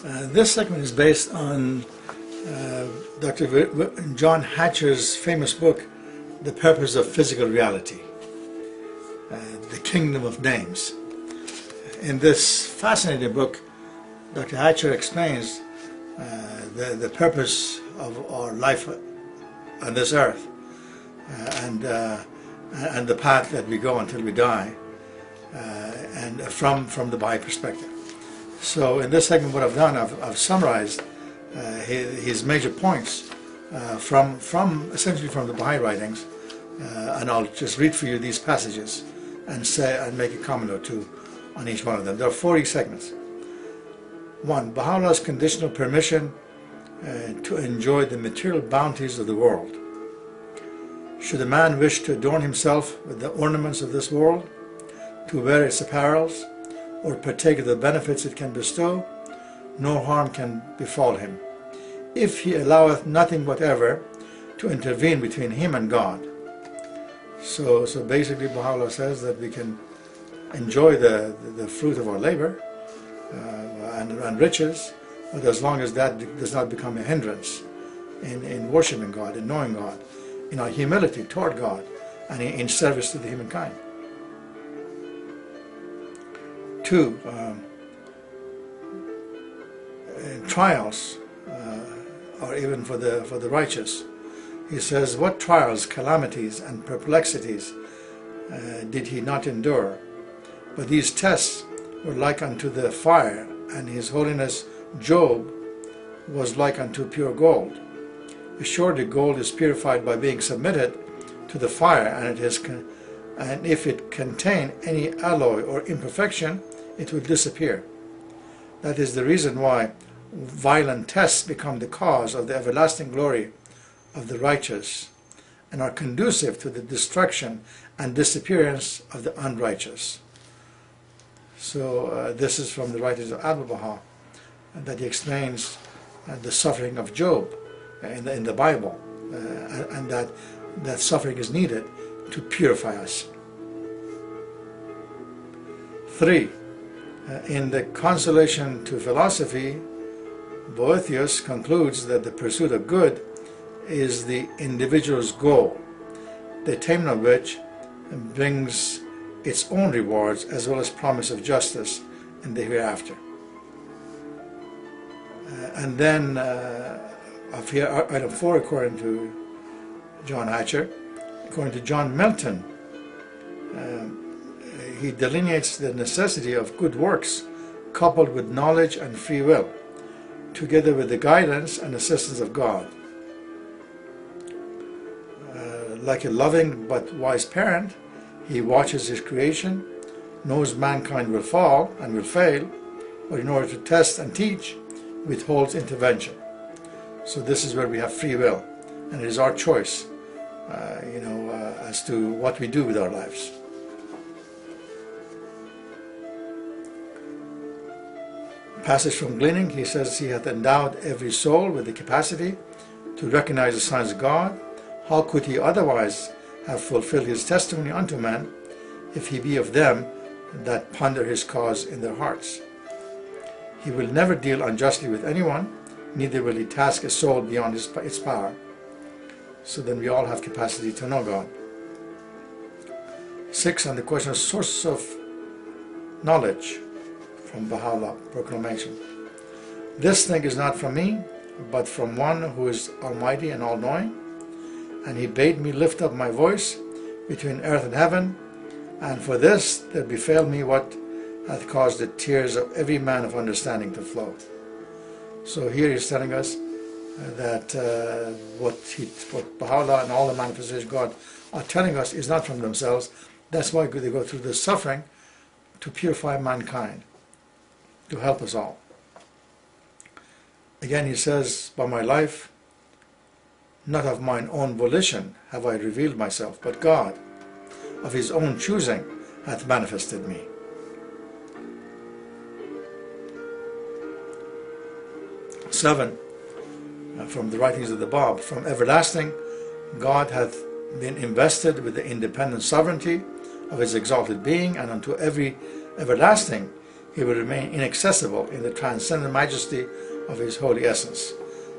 This segment is based on Dr. John Hatcher's famous book, The Purpose of Physical Reality, The Kingdom of Names. In this fascinating book, Dr. Hatcher explains the purpose of our life on this earth and the path that we go until we die, and from the Baha'i perspective. So in this segment, what I've done, I've summarized his major points essentially from the Baha'i writings, and I'll just read for you these passages and make a comment or two on each one of them. There are 40 segments. 1. Baha'u'llah's conditional permission to enjoy the material bounties of the world. Should a man wish to adorn himself with the ornaments of this world, to wear its apparels, or partake of the benefits it can bestow, no harm can befall him, if he alloweth nothing whatever to intervene between him and God. So basically Baha'u'llah says that we can enjoy the fruit of our labor and riches, but as long as that does not become a hindrance in worshiping God, in knowing God, in our humility toward God, and in service to the humankind. 2. Trials are even for the righteous. He says, what trials, calamities, and perplexities did he not endure? But these tests were like unto the fire, and his holiness Job was like unto pure gold. Assuredly gold is purified by being submitted to the fire, and if it contain any alloy or imperfection, it will disappear. That is the reason why violent tests become the cause of the everlasting glory of the righteous, and are conducive to the destruction and disappearance of the unrighteous. So this is from the writings of Abdu'l-Baha, that he explains the suffering of Job in the Bible, and that suffering is needed to purify us. 3. In the Consolation to Philosophy, Boethius concludes that the pursuit of good is the individual's goal, the attainment of which brings its own rewards as well as promise of justice in the hereafter. And then here, item 4, according to John Hatcher, according to John Milton, he delineates the necessity of good works coupled with knowledge and free will, together with the guidance and assistance of God. Like a loving but wise parent, he watches his creation, knows mankind will fall and will fail, but in order to test and teach, withholds intervention. So this is where we have free will, and it is our choice, as to what we do with our lives. Passage from Gleaning, he says, he hath endowed every soul with the capacity to recognize the signs of God. How could he otherwise have fulfilled his testimony unto men, if he be of them that ponder his cause in their hearts? He will never deal unjustly with anyone, neither will he task a soul beyond its power. So then we all have capacity to know God. 6. On the question of source of knowledge, from Baha'u'llah Proclamation. This thing is not from me, but from one who is almighty and all-knowing, and he bade me lift up my voice between earth and heaven, and for this there befell me what hath caused the tears of every man of understanding to flow. So here he's telling us that what Baha'u'llah and all the manifestations of God are telling us is not from themselves. That's why they go through this suffering, to purify mankind, to help us all. Again he says, by my life, not of mine own volition have I revealed myself, but God, of his own choosing, hath manifested me. 7. From the writings of the Bab, from everlasting, God hath been invested with the independent sovereignty of his exalted being, and unto every everlasting he will remain inaccessible in the transcendent majesty of his holy essence.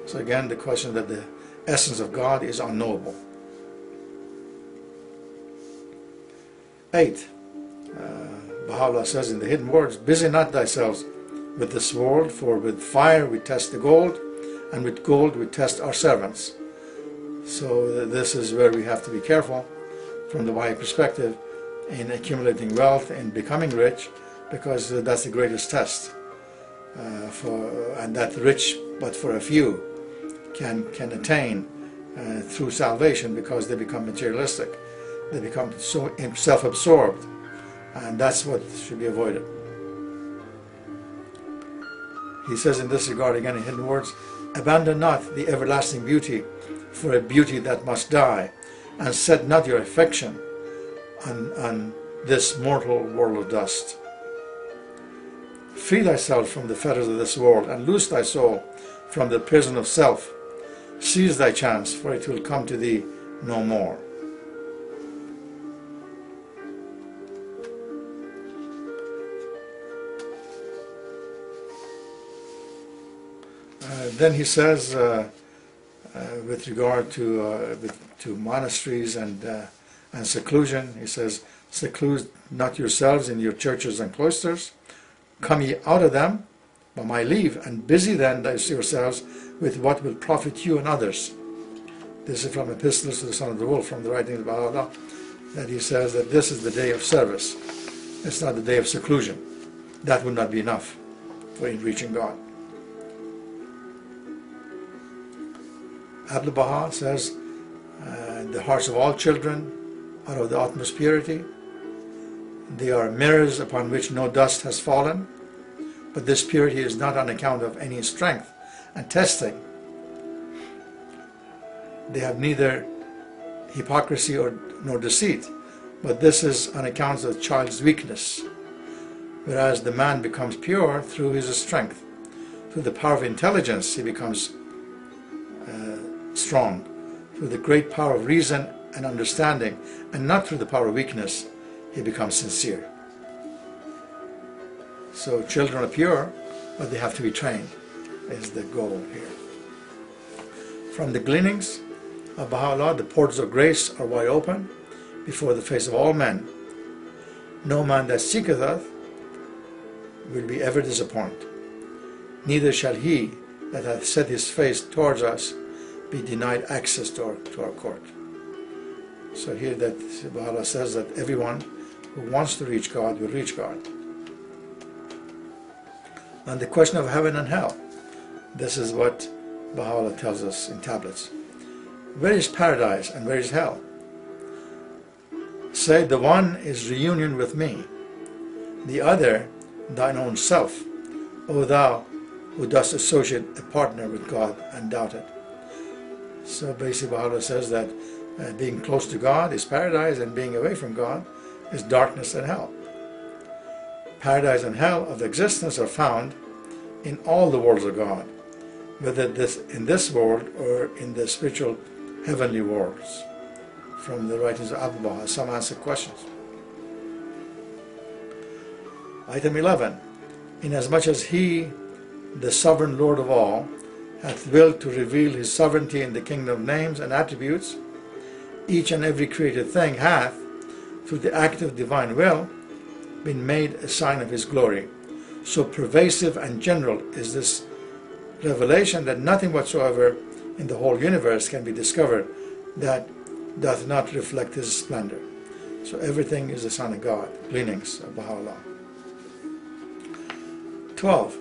So again, the question that the essence of God is unknowable. 8. Baha'u'llah says in the hidden words, busy not thyself with this world, for with fire we test the gold, and with gold we test our servants. So this is where we have to be careful from the Baha'i perspective in accumulating wealth and becoming rich, because that's the greatest test. And that rich, but for a few, can attain through salvation, because they become materialistic. They become so self-absorbed, and that's what should be avoided. He says in this regard, again in hidden words, abandon not the everlasting beauty for a beauty that must die, and set not your affection on this mortal world of dust. Free thyself from the fetters of this world, and loose thy soul from the prison of self. Seize thy chance, for it will come to thee no more. Then he says, with regard to monasteries and seclusion, he says, seclude not yourselves in your churches and cloisters. Come ye out of them by my leave, and busy then yourselves with what will profit you and others. This is from Epistles to the Son of the Wolf, from the writings of Baha'u'llah, that he says that this is the day of service. It's not the day of seclusion. That would not be enough for reaching God. Abdul Baha says, the hearts of all children are of the utmost purity. They are mirrors upon which no dust has fallen, but this purity is not on account of any strength and testing. They have neither hypocrisy nor deceit, but this is on account of the child's weakness, whereas the man becomes pure through his strength. Through the power of intelligence he becomes strong, through the great power of reason and understanding, and not through the power of weakness he becomes sincere. So children are pure, but they have to be trained, is the goal here. From the gleanings of Baha'u'llah, the portals of grace are wide open before the face of all men. No man that seeketh us will be ever disappointed. Neither shall he that hath set his face towards us be denied access to our court. So here that Baha'u'llah says that everyone who wants to reach God will reach God. On the question of heaven and hell, this is what Baha'u'llah tells us in tablets. Where is paradise and where is hell? Say, the one is reunion with me, the other thine own self, O thou who dost associate a partner with God and doubt it. So basically Baha'u'llah says that being close to God is paradise, and being away from God is darkness and hell. Paradise and hell of existence are found in all the worlds of God, whether in this world or in the spiritual heavenly worlds. From the writings of Abdul Baha, some answer questions. Item 11. Inasmuch as he, the sovereign Lord of all, hath willed to reveal his sovereignty in the kingdom of names and attributes, each and every created thing hath, through the act of divine will, been made a sign of his glory. So pervasive and general is this revelation that nothing whatsoever in the whole universe can be discovered that doth not reflect his splendor. So everything is a sign of God. Gleanings of Baha'u'llah. 12.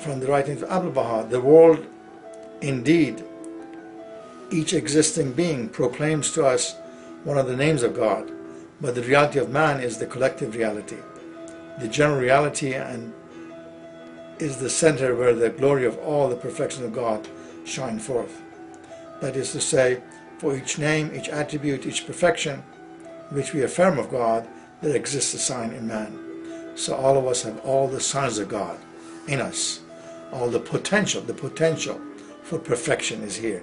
From the writings of Abdul Baha, the world indeed, each existing being proclaims to us one of the names of God, but the reality of man is the collective reality. The general reality and is the center where the glory of all the perfections of God shine forth. That is to say, for each name, each attribute, each perfection which we affirm of God, there exists a sign in man. So all of us have all the signs of God in us. All the potential for perfection is here.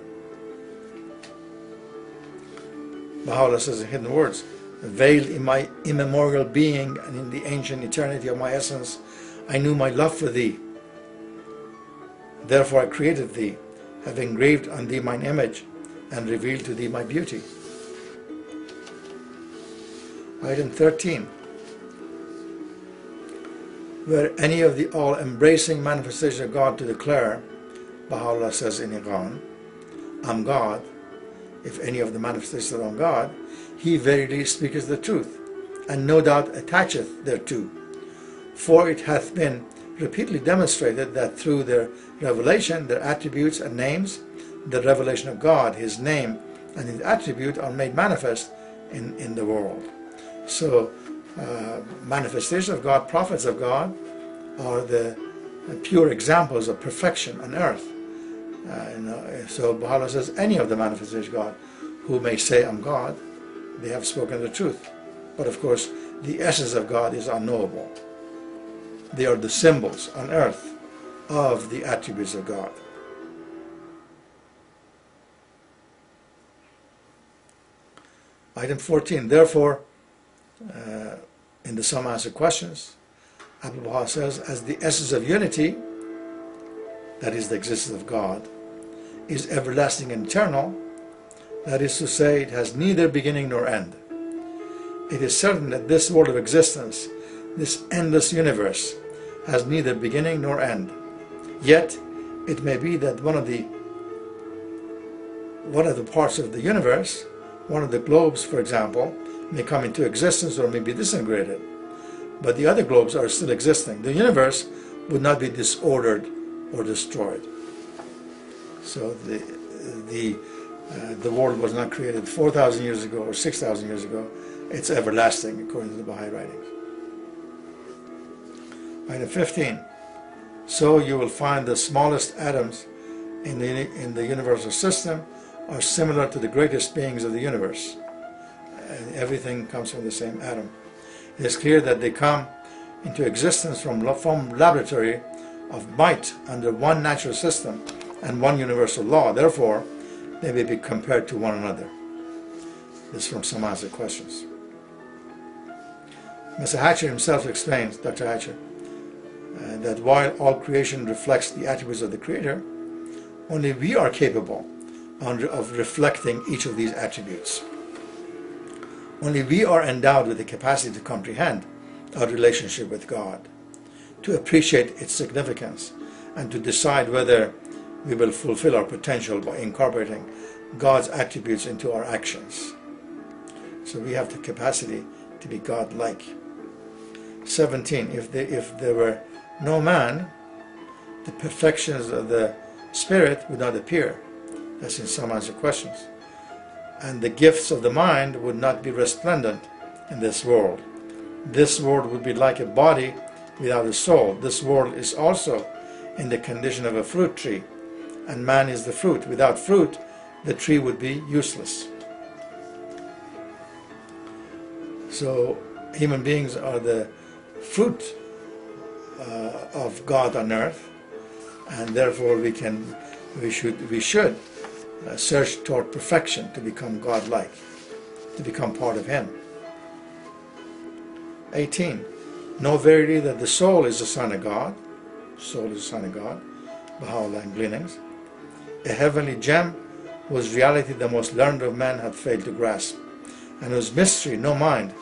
Baha'u'llah says in hidden words, Veiled in my immemorial being and in the ancient eternity of my essence, I knew my love for thee. Therefore I created thee, have engraved on thee mine image, and revealed to thee my beauty. Item 13. Were any of the all-embracing manifestations of God to declare, Baha'u'llah says in Iran, I'm God, if any of the manifestations are on God, he verily speaketh the truth, and no doubt attacheth thereto. For it hath been repeatedly demonstrated that through their revelation, their attributes and names, the revelation of God, his name and his attribute are made manifest in the world. So manifestation of God, prophets of God, are the pure examples of perfection on earth. So Baha'u'llah says, any of the manifestations of God who may say, I'm God, they have spoken the truth. But of course, the essence of God is unknowable. They are the symbols on earth of the attributes of God. Item 14. Therefore, in the Some Answer Questions, Abdul Baha says, as the essence of unity, that is the existence of God, is everlasting and eternal, that is to say, it has neither beginning nor end. It is certain that this world of existence, this endless universe, has neither beginning nor end. Yet, it may be that one of the parts of the universe, one of the globes, for example, may come into existence or may be disintegrated, but the other globes are still existing. The universe would not be disordered or destroyed. So the world was not created 4,000 years ago or 6,000 years ago. It's everlasting, according to the Baha'i writings. Item 15. So you will find the smallest atoms in the universal system are similar to the greatest beings of the universe. And everything comes from the same atom. It is clear that they come into existence from laboratory of might under one natural system and one universal law. Therefore, they may be compared to one another. This is from Some Answer Questions. Mr. Hatcher himself explains, Dr. Hatcher, that while all creation reflects the attributes of the Creator, only we are capable of reflecting each of these attributes. Only we are endowed with the capacity to comprehend our relationship with God, to appreciate its significance, and to decide whether we will fulfill our potential by incorporating God's attributes into our actions. So we have the capacity to be God-like. 17. If there were no man, the perfections of the Spirit would not appear. That's in Some Answer Questions. And the gifts of the mind would not be resplendent in this world. This world would be like a body without a soul. This world is also in the condition of a fruit tree, and man is the fruit. Without fruit, the tree would be useless. So human beings are the fruit of God on earth, and therefore we should search toward perfection to become God-like, to become part of Him. 18. Know verily that the soul is the Son of God. Soul is the Son of God. Baha'u'llah in Gleanings. A heavenly gem whose reality the most learned of men hath failed to grasp, and whose mystery no mind,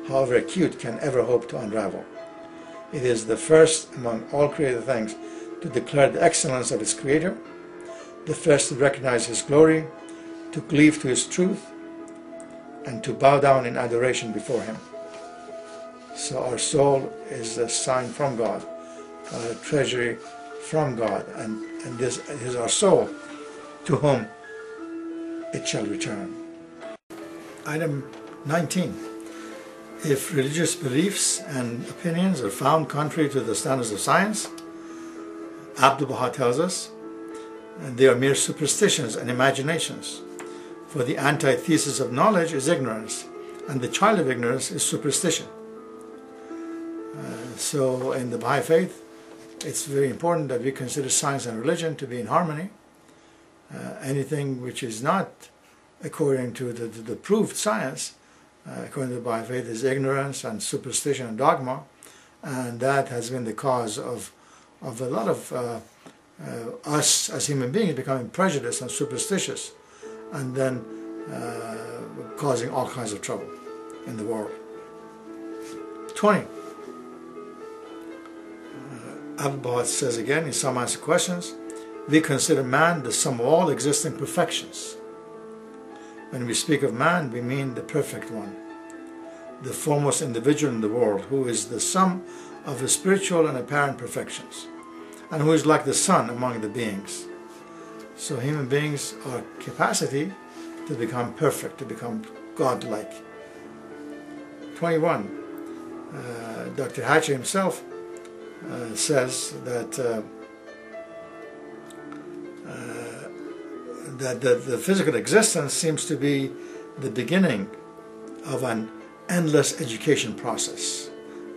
however acute, can ever hope to unravel. It is the first among all created things to declare the excellence of its Creator, the first to recognize His glory, to cleave to His truth, and to bow down in adoration before Him. So our soul is a sign from God, a treasury from God, and this is our soul to whom it shall return. Item 19. If religious beliefs and opinions are found contrary to the standards of science, Abdul Baha tells us, they are mere superstitions and imaginations. For the antithesis of knowledge is ignorance, and the child of ignorance is superstition. So in the Baha'i faith, it's very important that we consider science and religion to be in harmony. Anything which is not according to the proved science according to the Baha'i faith, is ignorance and superstition and dogma, and that has been the cause of a lot of us as human beings becoming prejudiced and superstitious, and then causing all kinds of trouble in the world. 20. Abdu'l-Baha says again in Some Answer Questions, we consider man the sum of all existing perfections. When we speak of man, we mean the perfect one, the foremost individual in the world, who is the sum of his spiritual and apparent perfections, and who is like the sun among the beings. So human beings are capacity to become perfect, to become God-like. 21. Dr. Hatcher himself says that the physical existence seems to be the beginning of an endless education process,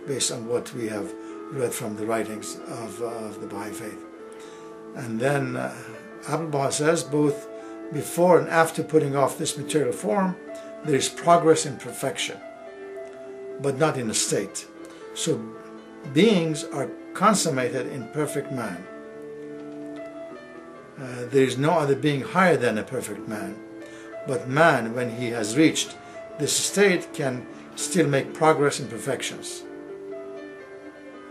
based on what we have read from the writings of the Baha'i faith. And then Abdu'l-Baha says, both before and after putting off this material form, there is progress in perfection, but not in a state. So beings are consummated in perfect man. There is no other being higher than a perfect man, but man, when he has reached this state, can still make progress in perfections.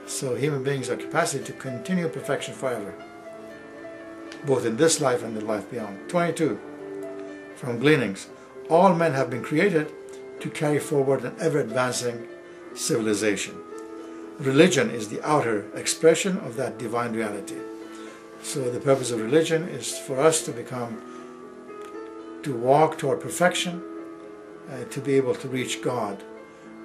So human beings have capacity to continue perfection forever, both in this life and the life beyond. 22. From Gleanings, all men have been created to carry forward an ever-advancing civilization. Religion is the outer expression of that divine reality. So the purpose of religion is for us to walk toward perfection, to be able to reach God,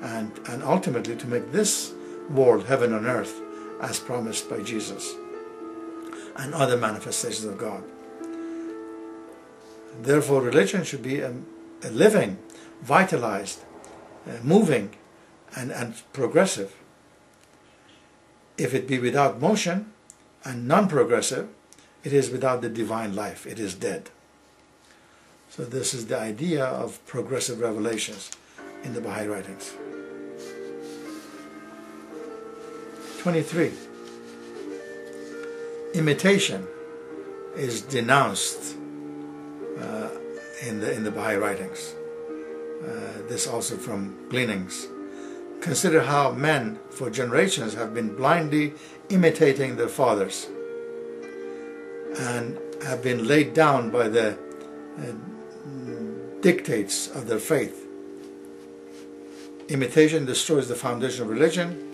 and ultimately to make this world heaven on earth as promised by Jesus and other manifestations of God. Therefore, religion should be a living, vitalized, moving, and progressive. If it be without motion and non-progressive, it is without the divine life. It is dead. So this is the idea of progressive revelations in the Baha'i writings. 23. Imitation is denounced in the Baha'i writings. This also from Gleanings. Consider how men for generations have been blindly imitating their fathers and have been laid down by the dictates of their faith. Imitation destroys the foundation of religion,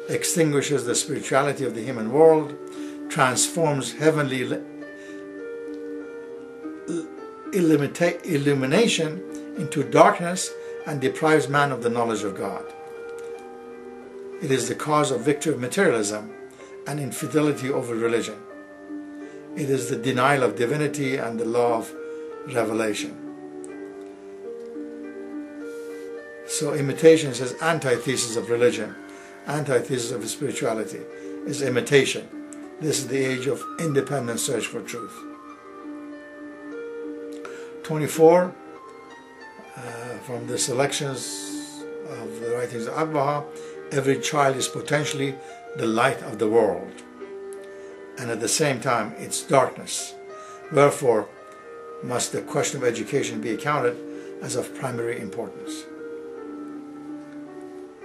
extinguishes the spirituality of the human world, transforms heavenly illumination into darkness, and deprives man of the knowledge of God. It is the cause of victory of materialism and infidelity over religion. It is the denial of divinity and the law of revelation. So imitation is antithesis of religion, antithesis of spirituality, is imitation. This is the age of independent search for truth. 24, from the selections of the writings of Abdu'l-Baha, every child is potentially the light of the world, and at the same time its darkness. Wherefore must the question of education be accounted as of primary importance.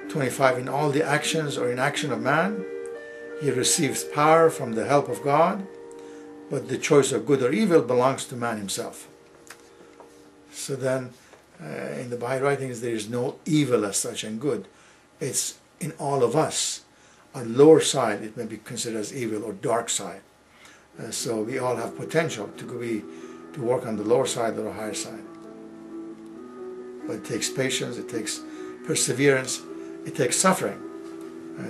25. In all the actions or inaction of man, he receives power from the help of God, but the choice of good or evil belongs to man himself. So then, in the Baha'i writings, there is no evil as such and good. It's in all of us. Our lower side, it may be considered as evil or dark side. So we all have potential to work on the lower side or the higher side. But it takes patience, it takes perseverance, it takes suffering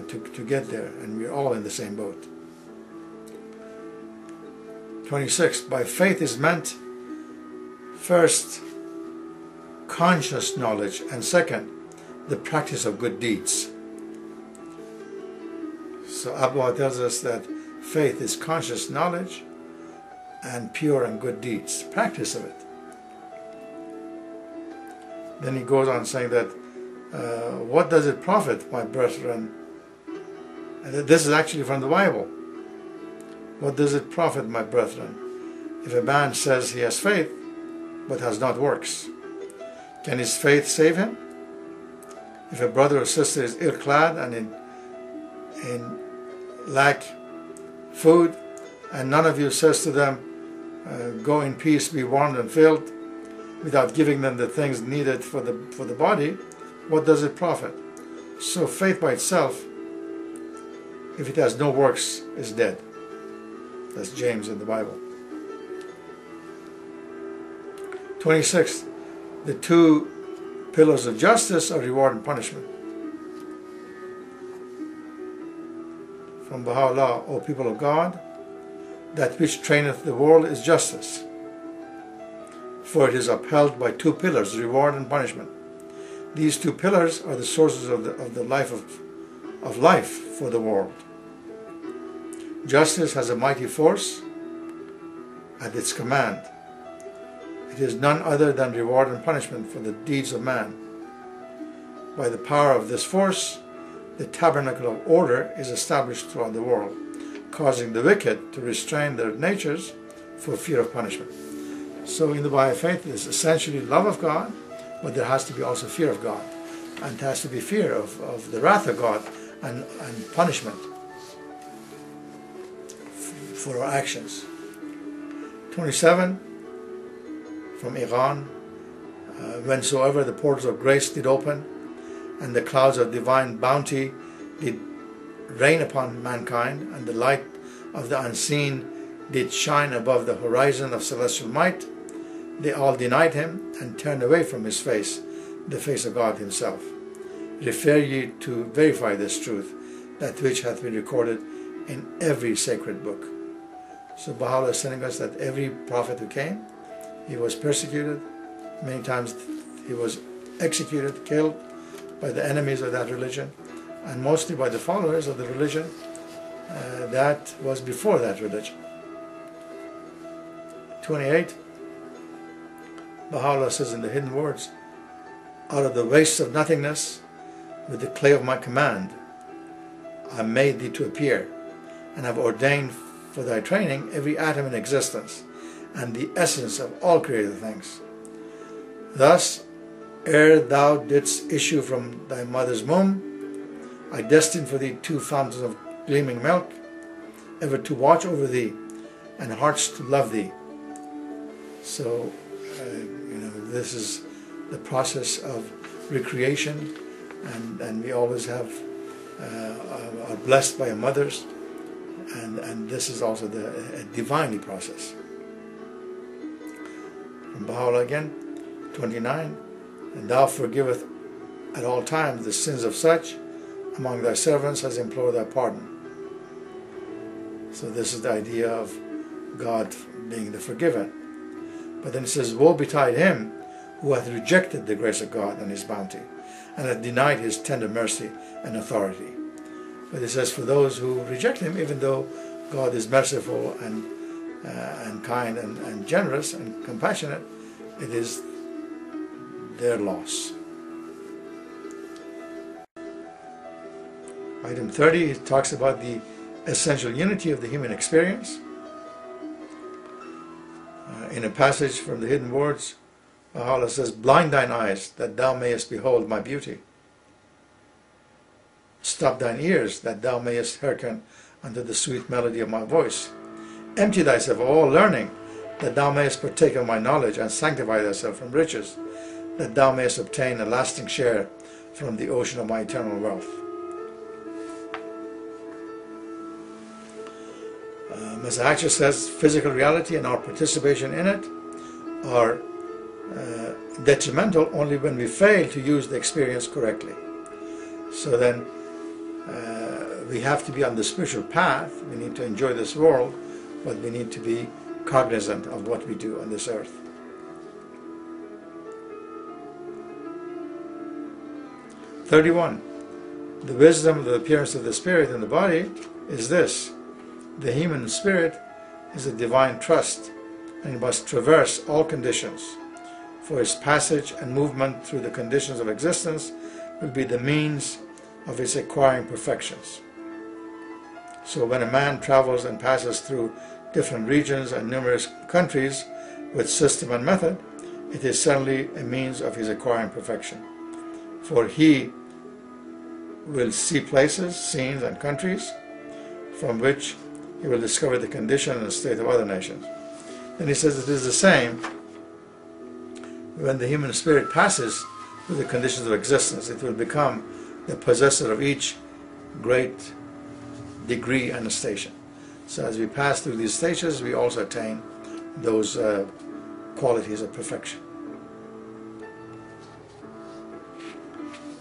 to get there, and we're all in the same boat. 26. By faith is meant, first, conscious knowledge, and second, the practice of good deeds. So Abdu'l-Baha tells us that faith is conscious knowledge and pure and good deeds, practice of it. Then he goes on saying that What does it profit, my brethren? And this is actually from the Bible. What does it profit, my brethren, if a man says he has faith but has not works? Can his faith save him? If a brother or sister is ill-clad and in lack food, and none of you says to them, go in peace, be warmed and filled, without giving them the things needed for the body, what does it profit? So faith by itself, if it has no works, is dead. That's James in the Bible. 26. The two pillars of justice are reward and punishment. From Baha'u'llah, O people of God, that which traineth the world is justice, for it is upheld by two pillars, reward and punishment. These two pillars are the sources of the life of life for the world. Justice has a mighty force at its command. It is none other than reward and punishment for the deeds of man. By the power of this force, the tabernacle of order is established throughout the world, causing the wicked to restrain their natures for fear of punishment. So in the Baha'i faith, it is essentially love of God, but there has to be also fear of God. And there has to be fear of the wrath of God and punishment for our actions. 27, from Iran, whensoever the portals of grace did open, and the clouds of divine bounty did rain upon mankind, and the light of the unseen did shine above the horizon of celestial might, they all denied him and turned away from his face, the face of God himself. Refer ye to verify this truth, that which hath been recorded in every sacred book. So Baha'u'llah is telling us that every prophet who came, he was persecuted, many times he was executed, killed by the enemies of that religion, and mostly by the followers of the religion that was before that religion. 28, Baha'u'llah says in the hidden words, out of the waste of nothingness, with the clay of my command, I made thee to appear, and have ordained for thy training every atom in existence, and the essence of all created things. Thus, ere thou didst issue from thy mother's womb, I destined for thee two fountains of gleaming milk, ever to watch over thee, and hearts to love thee. So, this is the process of recreation, and we always are blessed by our mothers, and this is also a divinely process. From Baha'u'llah again, 29, and thou forgiveth at all times the sins of such among thy servants as implore thy pardon. So this is the idea of God being the forgiven. But then it says, woe betide him who hath rejected the grace of God and his bounty, and hath denied his tender mercy and authority. But it says, for those who reject him, even though God is merciful and kind and generous and compassionate, it is their loss. Item 30, it talks about the essential unity of the human experience. In a passage from the hidden words, Baha'u'llah says, blind thine eyes, that thou mayest behold my beauty. Stop thine ears, that thou mayest hearken unto the sweet melody of my voice. Empty thyself of all learning, that thou mayest partake of my knowledge, and sanctify thyself from riches, that thou mayest obtain a lasting share from the ocean of my eternal wealth. Mr. Hatcher says, physical reality and our participation in it are detrimental only when we fail to use the experience correctly. So then we have to be on the spiritual path. We need to enjoy this world, but we need to be cognizant of what we do on this earth. "31. The wisdom of the appearance of the spirit in the body is this: the human spirit is a divine trust, and it must traverse all conditions. For its passage and movement through the conditions of existence will be the means of his acquiring perfections. So when a man travels and passes through different regions and numerous countries with system and method, it is certainly a means of his acquiring perfection. For he will see places, scenes, and countries from which he will discover the condition and state of other nations. Then he says it is the same when the human spirit passes through the conditions of existence. It will become the possessor of each great degree and station. So as we pass through these stages, we also attain those qualities of perfection.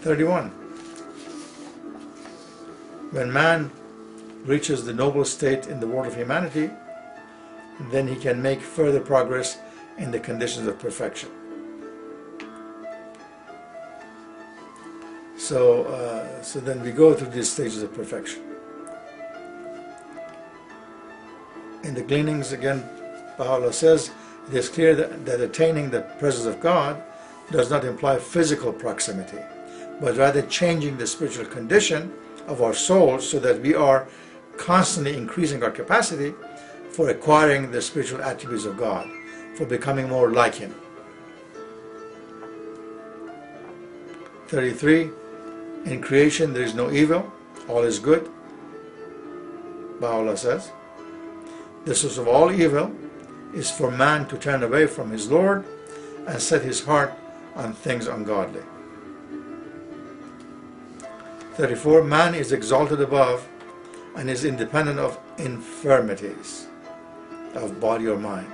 31. When man reaches the noble state in the world of humanity, then he can make further progress in the conditions of perfection. So then we go through these stages of perfection. In the gleanings, again, Baha'u'llah says, it is clear that attaining the presence of God does not imply physical proximity, but rather changing the spiritual condition of our souls so that we are constantly increasing our capacity for acquiring the spiritual attributes of God, for becoming more like Him. 33. In creation there is no evil, all is good. Baha'u'llah says, the source of all evil is for man to turn away from his Lord and set his heart on things ungodly. 34. Man is exalted above and is independent of infirmities of body or mind.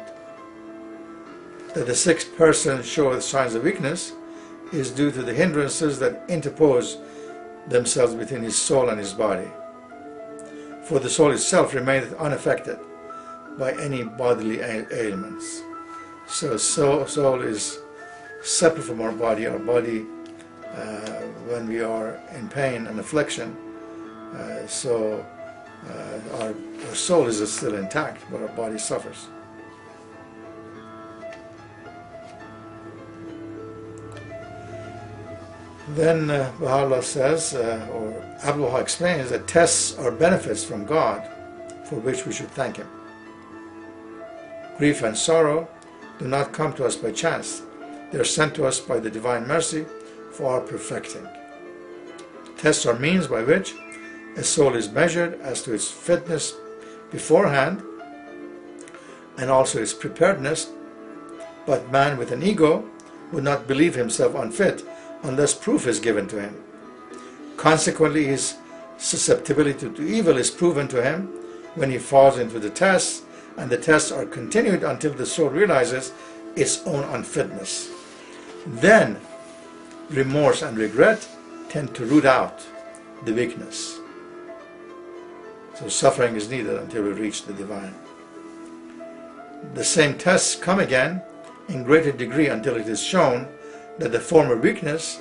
That the sixth person showeth signs of weakness is due to the hindrances that interpose themselves between his soul and his body. For the soul itself remaineth unaffected by any bodily ailments. So soul is separate from our body. Our body, when we are in pain and affliction, our soul is still intact, but our body suffers. Then Baha'u'llah says, or Abdul Baha explains, that tests are benefits from God for which we should thank Him. Grief and sorrow do not come to us by chance. They are sent to us by the divine mercy for our perfecting. Tests are means by which a soul is measured as to its fitness beforehand and also its preparedness, but man with an ego would not believe himself unfit unless proof is given to him. Consequently, his susceptibility to evil is proven to him when he falls into the tests, and the tests are continued until the soul realizes its own unfitness. Then remorse and regret tend to root out the weakness. So suffering is needed until we reach the divine. The same tests come again in greater degree until it is shown that the former weakness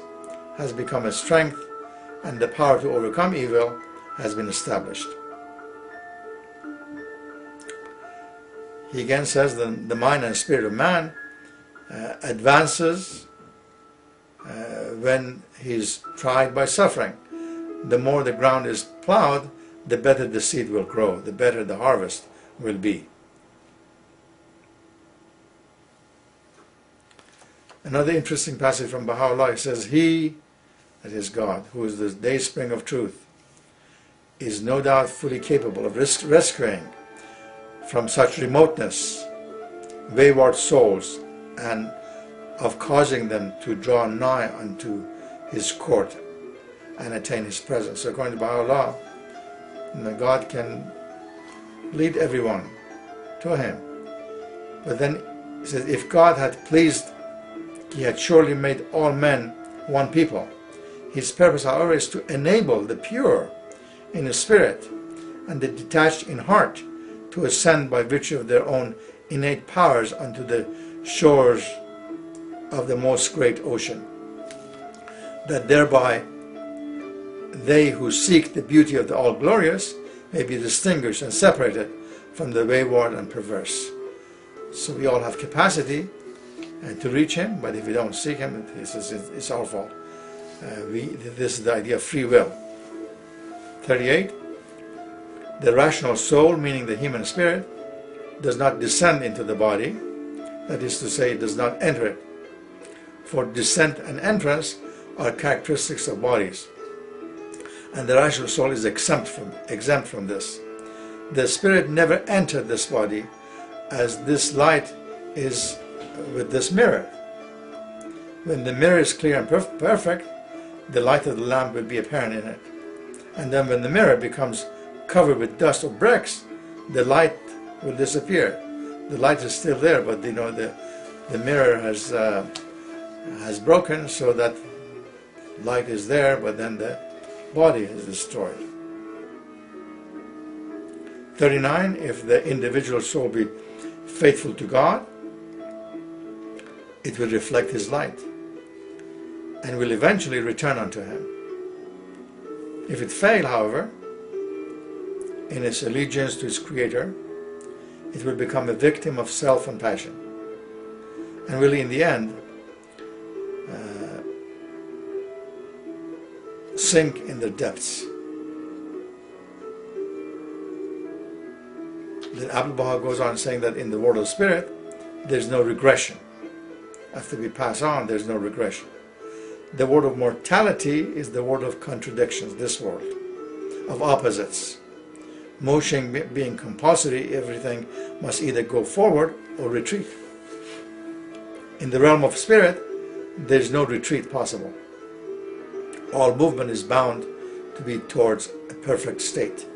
has become a strength and the power to overcome evil has been established. He again says that the mind and spirit of man advances when he is tried by suffering. The more the ground is plowed, the better the seed will grow, the better the harvest will be. Another interesting passage from Baha'u'llah says, He, that is God, who is the dayspring of truth, is no doubt fully capable of rescuing from such remoteness wayward souls and of causing them to draw nigh unto His court and attain His presence. So according to Baha'u'llah, God can lead everyone to Him. But then he says, if God had pleased, He had surely made all men one people. His purpose, however, is to enable the pure in the spirit and the detached in heart to ascend by virtue of their own innate powers unto the shores of the most great ocean, that thereby they who seek the beauty of the All-Glorious may be distinguished and separated from the wayward and perverse. So we all have capacity to reach Him, but if we don't seek Him, it's our fault. This is the idea of free will. 38. The rational soul, meaning the human spirit, does not descend into the body. That is to say, it does not enter it. For descent and entrance are characteristics of bodies, and the rational soul is exempt from this. The spirit never entered this body, as this light is with this mirror. When the mirror is clear and perfect, the light of the lamp will be apparent in it. And then when the mirror becomes covered with dust or bricks, the light will disappear. The light is still there, but the mirror has broken, so that light is there, but then the body is destroyed. 39. If the individual soul be faithful to God, it will reflect His light and will eventually return unto Him. If it fail, however, in its allegiance to its Creator, it will become a victim of self and passion, and will in the end sink in the depths. Then Abdu'l-Baha goes on saying that in the world of spirit, there's no regression. After we pass on, there's no regression. The world of mortality is the world of contradictions, this world, of opposites. Motion being compulsory, everything must either go forward or retreat. In the realm of spirit, there is no retreat possible. All movement is bound to be towards a perfect state.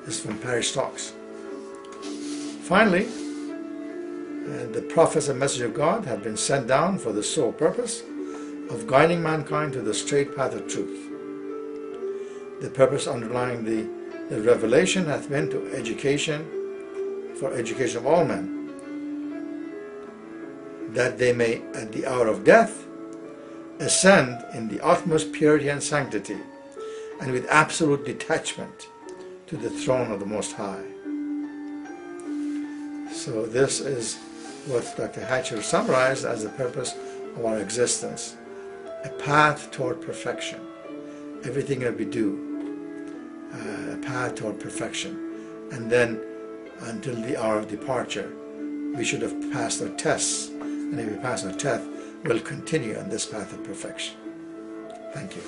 This is from Parish Talks. Finally, the prophets and messengers of God have been sent down for the sole purpose of guiding mankind to the straight path of truth. The purpose underlying the revelation hath been for education of all men, that they may at the hour of death ascend in the utmost purity and sanctity, and with absolute detachment to the throne of the Most High. So this is what Dr. Hatcher summarized as the purpose of our existence, a path toward perfection. Everything that we do, a path toward perfection. And then until the hour of departure, we should have passed our tests, and if we pass our test, we'll continue on this path of perfection. Thank you.